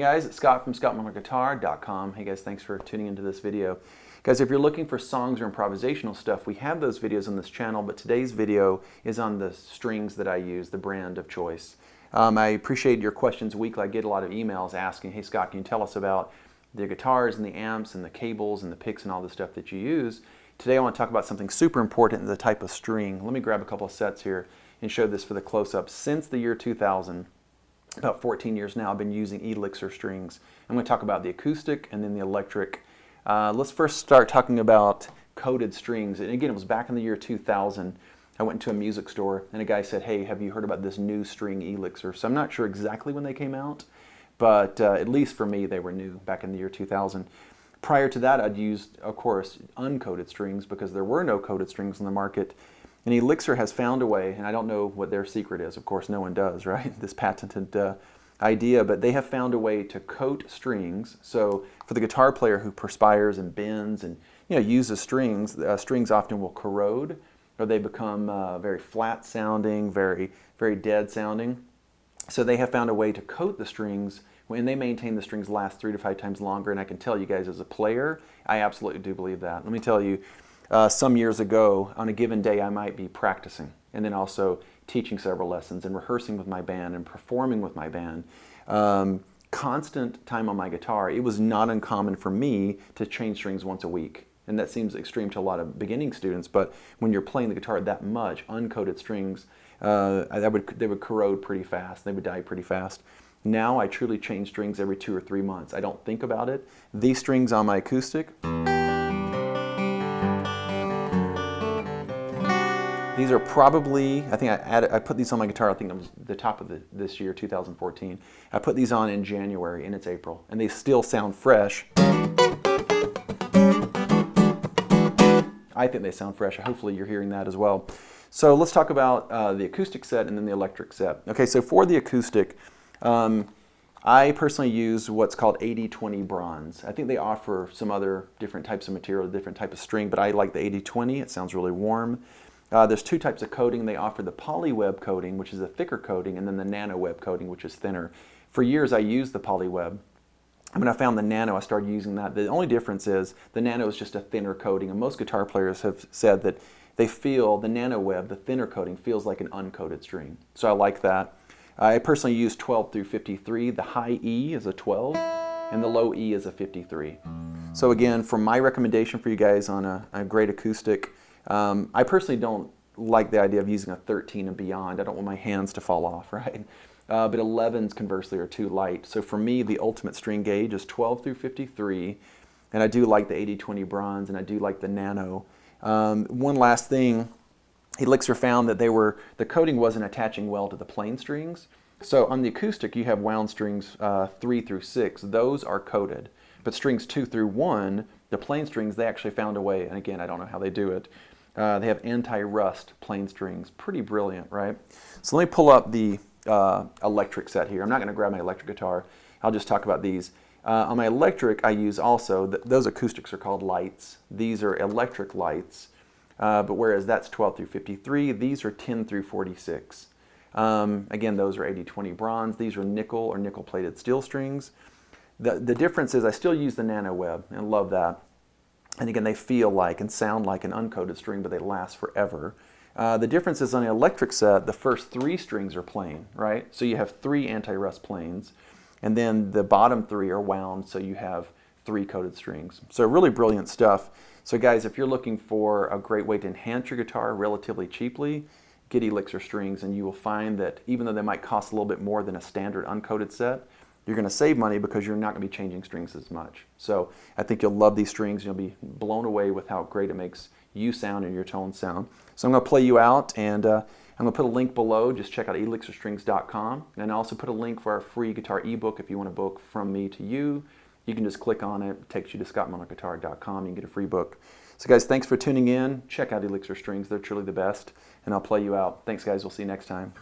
guys, it's Scott from ScottMillerGuitar.com. Hey guys, thanks for tuning into this video. Guys, if you're looking for songs or improvisational stuff, we have those videos on this channel, but today's video is on the strings that I use, the brand of choice. I appreciate your questions weekly. I get a lot of emails asking, hey Scott, can you tell us about the guitars and the amps and the cables and the picks and all the stuff that you use? Today I want to talk about something super important, the type of string. Let me grab a couple of sets here and show this for the close-up. Since the year 2000, about 14 years now, I've been using Elixir Strings. I'm going to talk about the acoustic and then the electric. Let's first start talking about coated strings. And again, it was back in the year 2000. I went into a music store and a guy said, hey, have you heard about this new string Elixir? So I'm not sure exactly when they came out, but at least for me, they were new back in the year 2000. Prior to that, I'd used, of course, uncoated strings because there were no coated strings in the market. And Elixir has found a way, and I don't know what their secret is. Of course, no one does, right? This patented idea, but they have found a way to coat strings. So for the guitar player who perspires and bends and uses strings, strings often will corrode, or they become very flat sounding, very dead sounding. So they have found a way to coat the strings, and they maintain the strings last 3 to 5 times longer. And I can tell you guys, as a player, I absolutely do believe that. Let me tell you, some years ago, on a given day, I might be practicing and then also teaching several lessons and rehearsing with my band and performing with my band. Constant time on my guitar. It was not uncommon for me to change strings once a week. And that seems extreme to a lot of beginning students, but when you're playing the guitar that much, uncoated strings, they would corrode pretty fast. They would die pretty fast. Now I truly change strings every 2 or 3 months. I don't think about it. These strings on my acoustic, these are probably, I think I put these on my guitar, I think it was the top of this year, 2014. I put these on in January and it's April, and they still sound fresh. I think they sound fresh. Hopefully you're hearing that as well. So let's talk about the acoustic set and then the electric set. Okay, so for the acoustic, I personally use what's called 80-20 bronze. I think they offer some other different types of material, different type of string, but I like the 80-20. It sounds really warm. There's 2 types of coating. They offer the polyweb coating, which is a thicker coating, and then the nano web coating, which is thinner. For years I used the polyweb. When I found the nano, I started using that. The only difference is the nano is just a thinner coating, and most guitar players have said that they feel the nano web, the thinner coating, feels like an uncoated string. So I like that. I personally use 12 through 53. The high E is a 12, and the low E is a 53. So again, for my recommendation for you guys on a great acoustic, I personally don't like the idea of using a 13 and beyond. I don't want my hands to fall off, right? But 11s conversely are too light. So for me, the ultimate string gauge is 12 through 53, and I do like the 80-20 bronze, and I do like the nano. One last thing, Elixir found that the coating wasn't attaching well to the plain strings. So on the acoustic, you have wound strings 3 through 6. Those are coated. But strings 2 through 1, the plain strings, they actually found a way, and again, I don't know how they do it. They have anti-rust plain strings. Pretty brilliant, right? So let me pull up the electric set here. I'm not going to grab my electric guitar. I'll just talk about these. On my electric, I use also, those acoustics are called lights. These are electric lights, but whereas that's 12 through 53, these are 10 through 46. Again, those are 80-20 bronze. These are nickel or nickel-plated steel strings. The difference is I still use the nano web and love that. And again, they feel like and sound like an uncoated string, but they last forever. The difference is on the electric set, the first 3 strings are plain, right? So you have 3 anti-rust planes, and then the bottom 3 are wound, so you have 3 coated strings. So really brilliant stuff. So guys, if you're looking for a great way to enhance your guitar relatively cheaply, get Elixir Strings, and you will find that even though they might cost a little bit more than a standard uncoated set, you're going to save money because you're not going to be changing strings as much. So I think you'll love these strings. You'll be blown away with how great it makes you sound and your tone sound. So I'm going to play you out, and I'm going to put a link below. Just check out elixirstrings.com, and I'll also put a link for our free guitar ebook. If you want a book from me to you, you can just click on it. It takes you to scottmillerguitar.com. You can get a free book. So guys, thanks for tuning in. Check out Elixir Strings. They're truly the best, and I'll play you out. Thanks guys. We'll see you next time.